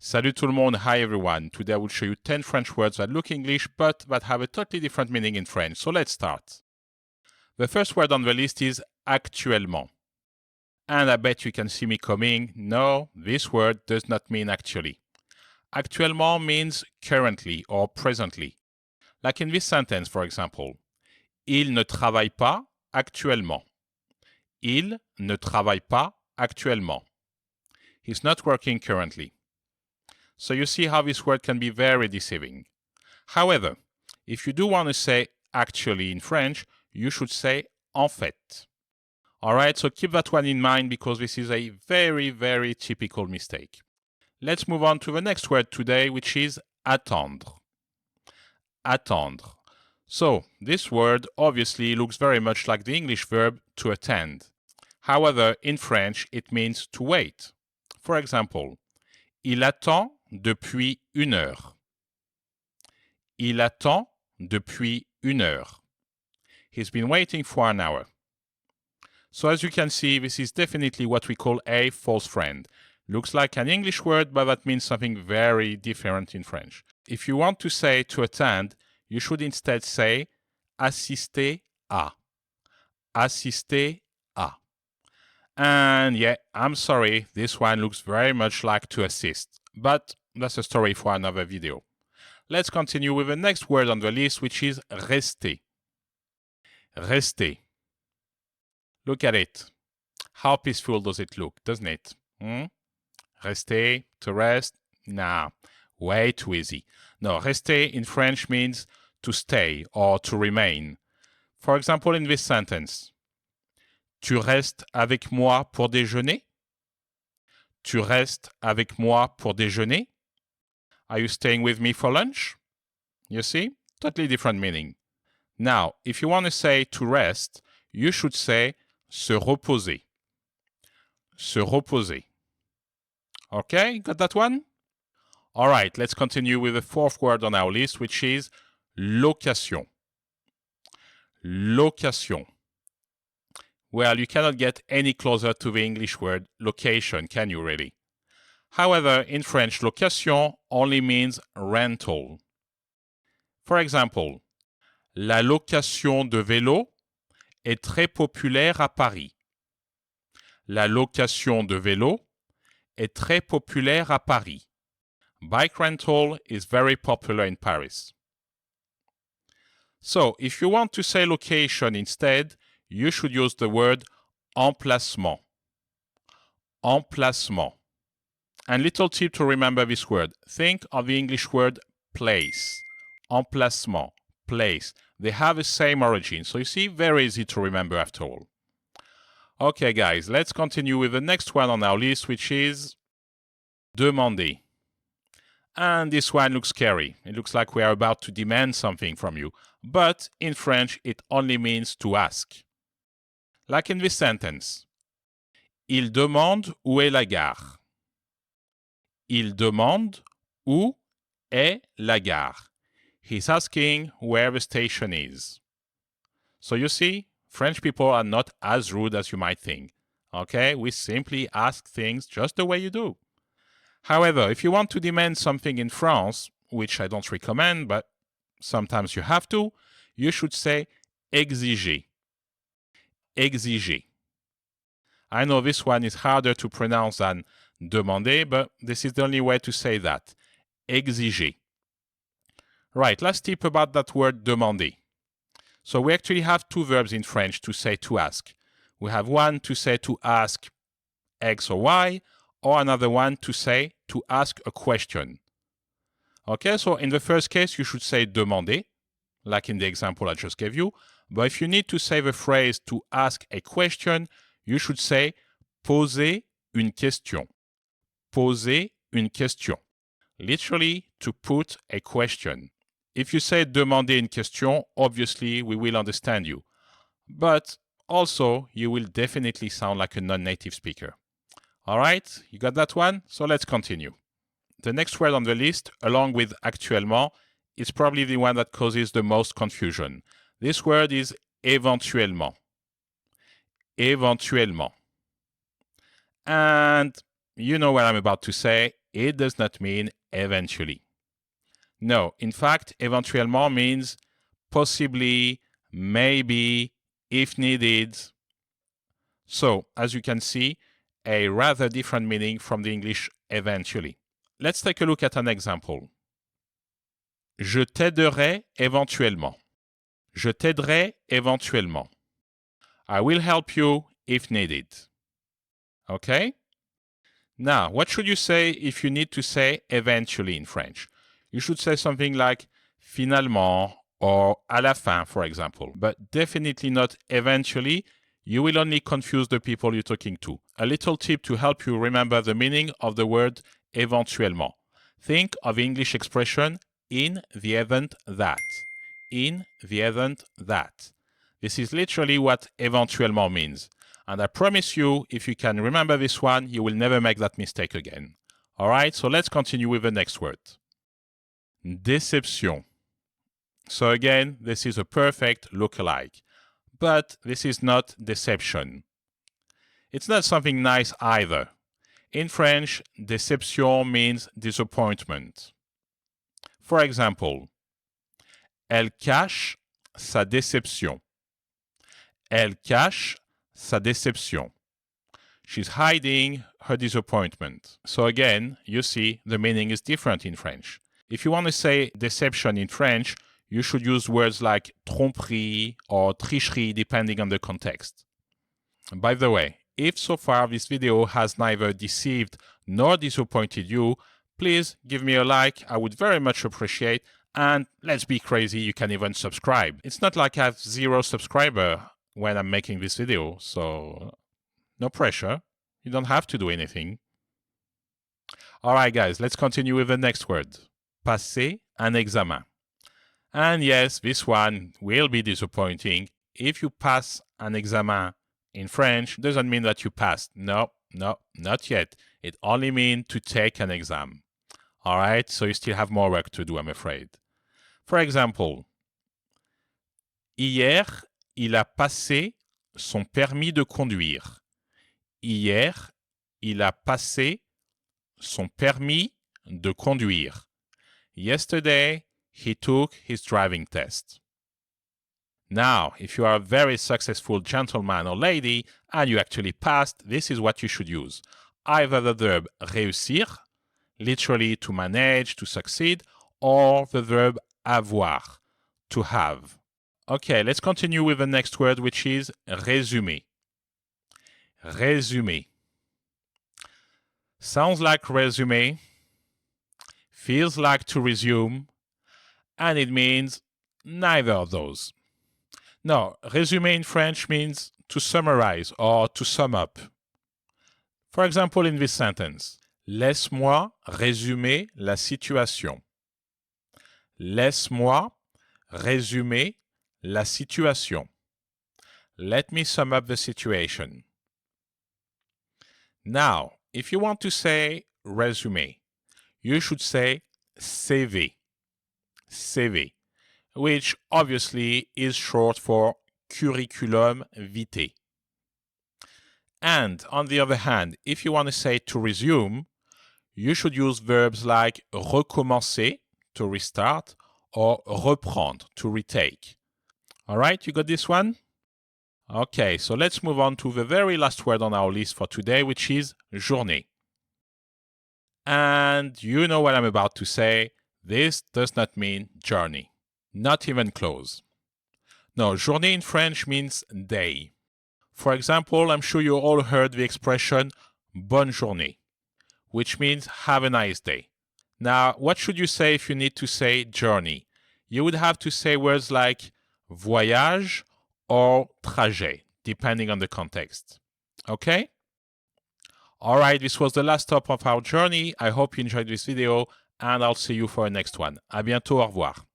Salut tout le monde, hi everyone. Today I will show you 10 French words that look English but that have a totally different meaning in French. So let's start. The first word on the list is actuellement. And I bet you can see me coming. No, this word does not mean actually. Actuellement means currently or presently. Like in this sentence, for example. Il ne travaille pas actuellement. Il ne travaille pas actuellement. He's not working currently. So you see how this word can be very deceiving. However, if you do want to say actually in French, you should say en fait. Alright, so keep that one in mind because this is a very, very typical mistake. Let's move on to the next word today, which is attendre. Attendre. So, this word obviously looks very much like the English verb to attend. However, in French, it means to wait. For example, il attend depuis une heure. Il attend depuis une heure. He's been waiting for an hour. So as you can see, this is definitely what we call a false friend. Looks like an English word, but that means something very different in French. If you want to say to attend, you should instead say assister à. Assister à. And yeah, I'm sorry, this one looks very much like to assist, but that's a story for another video. Let's continue with the next word on the list, which is rester. Rester. Look at it. How peaceful does it look, doesn't it? Rester, to rest? Nah, way too easy. No, rester in French means to stay or to remain. For example, in this sentence, tu restes avec moi pour déjeuner? Tu restes avec moi pour déjeuner? Are you staying with me for lunch? You see? Totally different meaning. Now, if you want to say to rest, you should say se reposer. Se reposer. Okay, got that one? All right, let's continue with the fourth word on our list, which is location. Location. Well, you cannot get any closer to the English word location, can you really? However, in French, location only means rental. For example, la location de vélo est très populaire à Paris. La location de vélo est très populaire à Paris. Bike rental is very popular in Paris. So, if you want to say location instead, you should use the word emplacement. Emplacement. And little tip to remember this word. Think of the English word place. Emplacement. Place. They have the same origin. So you see, very easy to remember after all. Okay, guys, let's continue with the next one on our list, which is demander. And this one looks scary. It looks like we are about to demand something from you. But in French, it only means to ask. Like in this sentence. Il demande où est la gare. Il demande où est la gare. He's asking where the station is. So you see, French people are not as rude as you might think. Okay, we simply ask things just the way you do. However, if you want to demand something in France, which I don't recommend, but sometimes you have to, you should say exiger. Exiger. I know this one is harder to pronounce than demander, but this is the only way to say that. Exiger. Right, last tip about that word demander. So we actually have two verbs in French to say to ask. We have one to say to ask X or Y, or another one to say to ask a question. Okay, so in the first case, you should say demander, like in the example I just gave you. But if you need to say the phrase to ask a question, you should say poser une question. Poser une question. Literally, to put a question. If you say demander une question, obviously we will understand you. But also, you will definitely sound like a non-native speaker. All right, you got that one? So let's continue. The next word on the list, along with actuellement, is probably the one that causes the most confusion. This word is éventuellement. Éventuellement. And you know what I'm about to say. it does not mean eventually. No, in fact, éventuellement means possibly, maybe, if needed. So, as you can see, a rather different meaning from the English eventually. Let's take a look at an example. Je t'aiderai éventuellement. Je t'aiderai éventuellement. I will help you if needed. Okay? Now, what should you say if you need to say eventually in French? You should say something like finalement or à la fin, for example, but definitely not eventually. You will only confuse the people you're talking to. A little tip to help you remember the meaning of the word éventuellement. Think of English expression in the event that. In the event that. This is literally what éventuellement means. And I promise you, if you can remember this one, you will never make that mistake again. Alright, so let's continue with the next word. Déception. So again, this is a perfect lookalike. But this is not deception. It's not something nice either. In French, déception means disappointment. For example, elle cache sa déception. Elle cache sa déception. She's hiding her disappointment. So again, you see, the meaning is different in French. If you want to say deception in French, you should use words like tromperie or tricherie depending on the context. By the way, if so far this video has neither deceived nor disappointed you, please give me a like, I would very much appreciate, and let's be crazy, you can even subscribe. It's not like I have 0 subscribers when I'm making this video, so no pressure, you don't have to do anything. Alright guys, let's continue with the next word. Passer un examen. And yes, this one will be disappointing. If you pass an examen in French, doesn't mean that you passed. No, not yet. It only means to take an exam. Alright, so you still have more work to do, I'm afraid. For example, hier, il a passé son permis de conduire. Hier, il a passé son permis de conduire. Yesterday, he took his driving test. Now, if you are a very successful gentleman or lady and you actually passed, this is what you should use. Either the verb réussir, literally to manage, to succeed, or the verb avoir, to have. Okay, let's continue with the next word, which is résumer. Résumer. Sounds like resume, feels like to resume, and it means neither of those. No, résumé in French means to summarize or to sum up. For example, in this sentence, laisse-moi résumer la situation. Laisse-moi résumer la situation. Let me sum up the situation. Now, if you want to say resume, you should say CV. CV, which obviously is short for curriculum vitae. And on the other hand, if you want to say to resume, you should use verbs like recommencer, to restart, or reprendre, to retake. All right, you got this one? Okay, so let's move on to the very last word on our list for today, which is journée. And you know what I'm about to say. This does not mean journey. Not even close. No, journée in French means day. For example, I'm sure you all heard the expression bonne journée, which means have a nice day. Now, what should you say if you need to say journey? You would have to say words like voyage or trajet, depending on the context. Okay? Alright, this was the last stop of our journey. I hope you enjoyed this video, and I'll see you for the next one. À bientôt, au revoir.